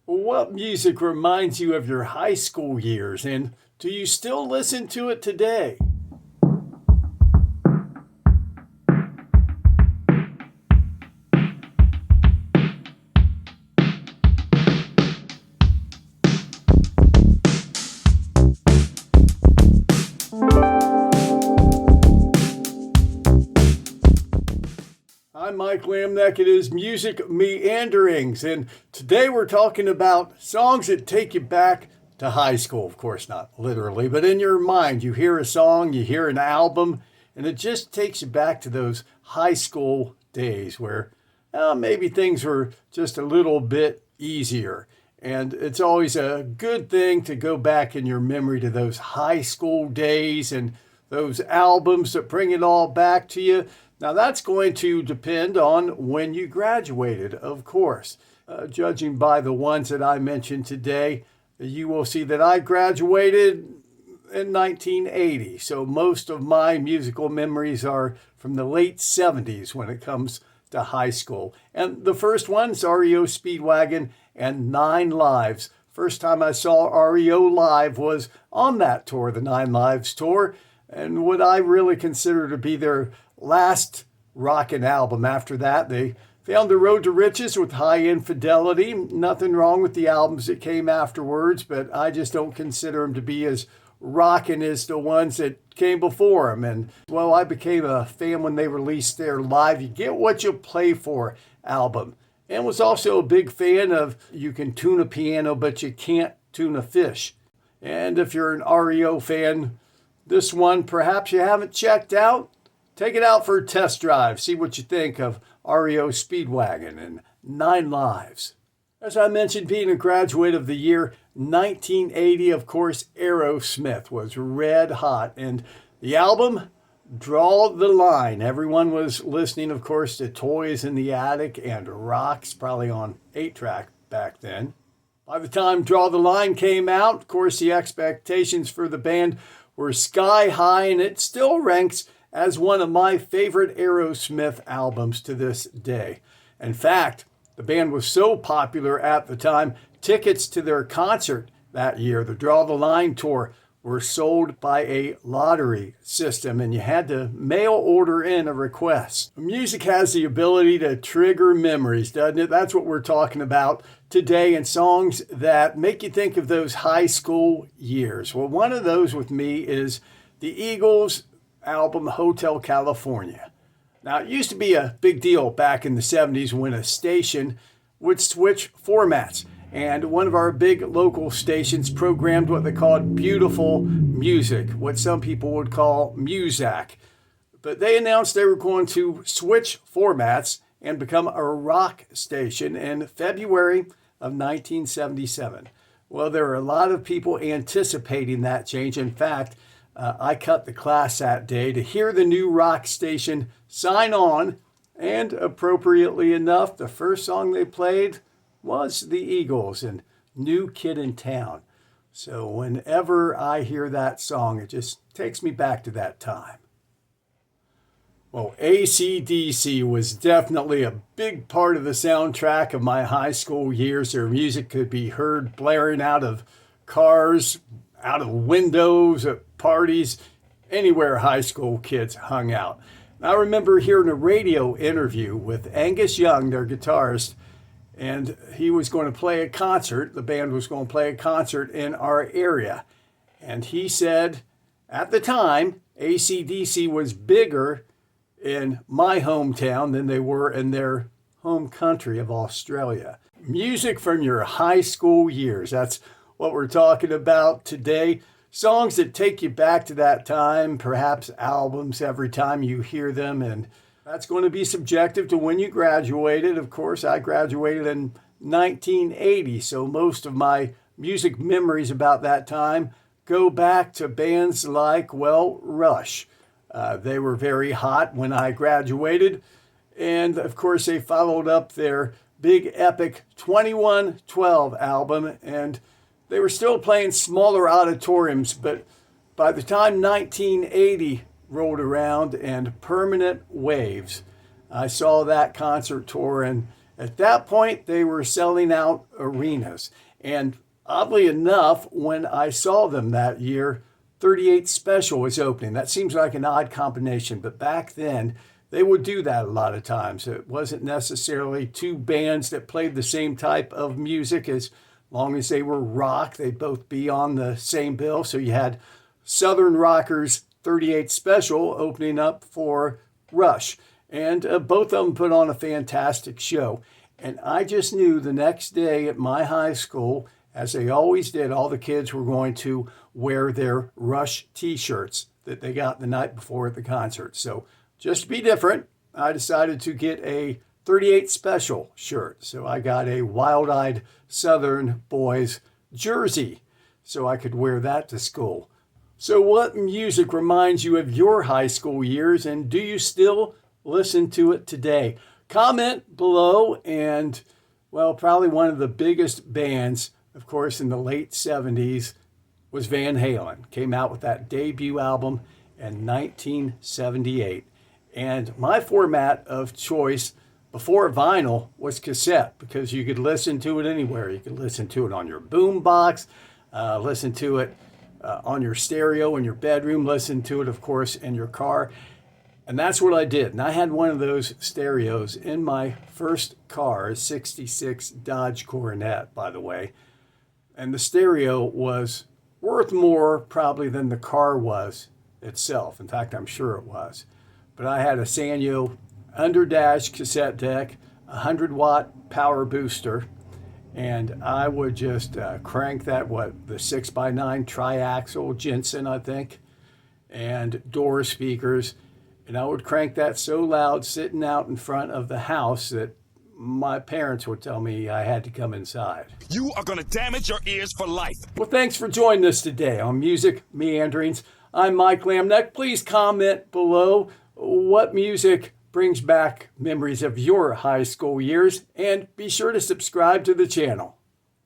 What music reminds you of your high school years, and do you still listen to it today? I'm Mike Lamneck. It is Music Meanderings, and today we're talking about songs that take you back to high school. Of course, not literally, but in your mind, you hear a song, you hear an album, and it just takes you back to those high school days where maybe things were just a little bit easier. And it's always a good thing to go back in your memory to those high school days and those albums that bring it all back to you. Now, that's going to depend on when you graduated, of course. Judging by the ones that I mentioned today, you will see that I graduated in 1980. So most of my musical memories are from the late 70s when it comes to high school. And the first one's REO Speedwagon and Nine Lives. First time I saw REO live was on that tour, the Nine Lives tour, and what I really consider to be their last rockin' album. After that, they found the road to riches with High Infidelity. Nothing wrong with the albums that came afterwards, but I just don't consider them to be as rockin' as the ones that came before them. And, well, I became a fan when they released their Live You Get What You Play For album. And was also a big fan of You Can Tune a Piano, but You Can't Tune a Fish. And if you're an REO fan, this one perhaps you haven't checked out, take it out for a test drive. See what you think of REO Speedwagon and Nine Lives. As I mentioned, being a graduate of the year 1980, of course, Aerosmith was red hot. And the album, Draw the Line. Everyone was listening, of course, to Toys in the Attic and Rocks, probably on 8-track back then. By the time Draw the Line came out, of course, the expectations for the band were sky high, and it still ranks as one of my favorite Aerosmith albums to this day. In fact, the band was so popular at the time, tickets to their concert that year, the Draw the Line tour, were sold by a lottery system, and you had to mail order in a request. Music has the ability to trigger memories, doesn't it? That's what we're talking about today, and songs that make you think of those high school years. Well, one of those with me is the Eagles' album Hotel California. Now, it used to be a big deal back in the 70s when a station would switch formats. And one of our big local stations programmed what they called beautiful music, what some people would call Muzak. But they announced they were going to switch formats and become a rock station in February of 1977. Well, there were a lot of people anticipating that change. In fact, I cut the class that day to hear the new rock station sign on, and appropriately enough, the first song they played was the Eagles and New Kid in Town. So whenever I hear that song, it just takes me back to that time. Well, acdc was definitely a big part of the soundtrack of my high school years. Their music could be heard blaring out of cars, out of windows, at parties, anywhere high school kids hung out. I remember hearing a radio interview with Angus Young, their guitarist, and he was going to play a concert. The band was going to play a concert in our area. And he said, at the time, acdc was bigger in my hometown than they were in their home country of Australia. Music from your high school years. That's what we're talking about today. Songs that take you back to that time, perhaps albums every time you hear them. And that's going to be subjective to when you graduated. Of course, I graduated in 1980, so most of my music memories about that time go back to bands like, well, Rush. They were very hot when I graduated. And, of course, they followed up their big epic 2112 album, and they were still playing smaller auditoriums, but by the time 1980 rolled around and Permanent Waves, I saw that concert tour, and At that point, they were selling out arenas. And oddly enough, when I saw them that year, 38 Special was opening. That seems like an odd combination, but back then, they would do that a lot of times. It wasn't necessarily two bands that played the same type of music. As long as they were rock, they'd both be on the same bill. So you had Southern Rockers 38 Special opening up for Rush. And both of them put on a fantastic show. And I just knew the next day at my high school, as they always did, all the kids were going to wear their Rush t-shirts that they got the night before at the concert. So just to be different, I decided to get a 38 Special shirt. So I got a Wild-Eyed Southern Boys jersey so I could wear that to school. So what music reminds you of your high school years, and do you still listen to it today? Comment below. And, well, probably one of the biggest bands, of course, in the late 70s was Van Halen. Came out with that debut album in 1978. And my format of choice before vinyl was cassette, because you could listen to it anywhere. You could listen to it on your boom box, listen to it on your stereo in your bedroom, listen to it, of course, in your car. And that's what I did. And I had one of those stereos in my first car, a 66 Dodge Coronet, by the way. And the stereo was worth more probably than the car was itself. In fact, I'm sure it was. But I had a Sanyo underdash cassette deck, a 100-watt power booster, and I would just crank that, the 6x9 triaxle Jensen, I think, and door speakers. And I would crank that so loud sitting out in front of the house that my parents would tell me I had to come inside. You are going to damage your ears for life. Well, thanks for joining us today on Music Meanderings. I'm Mike Lamneck. Please comment below what music brings back memories of your high school years, and be sure to subscribe to the channel.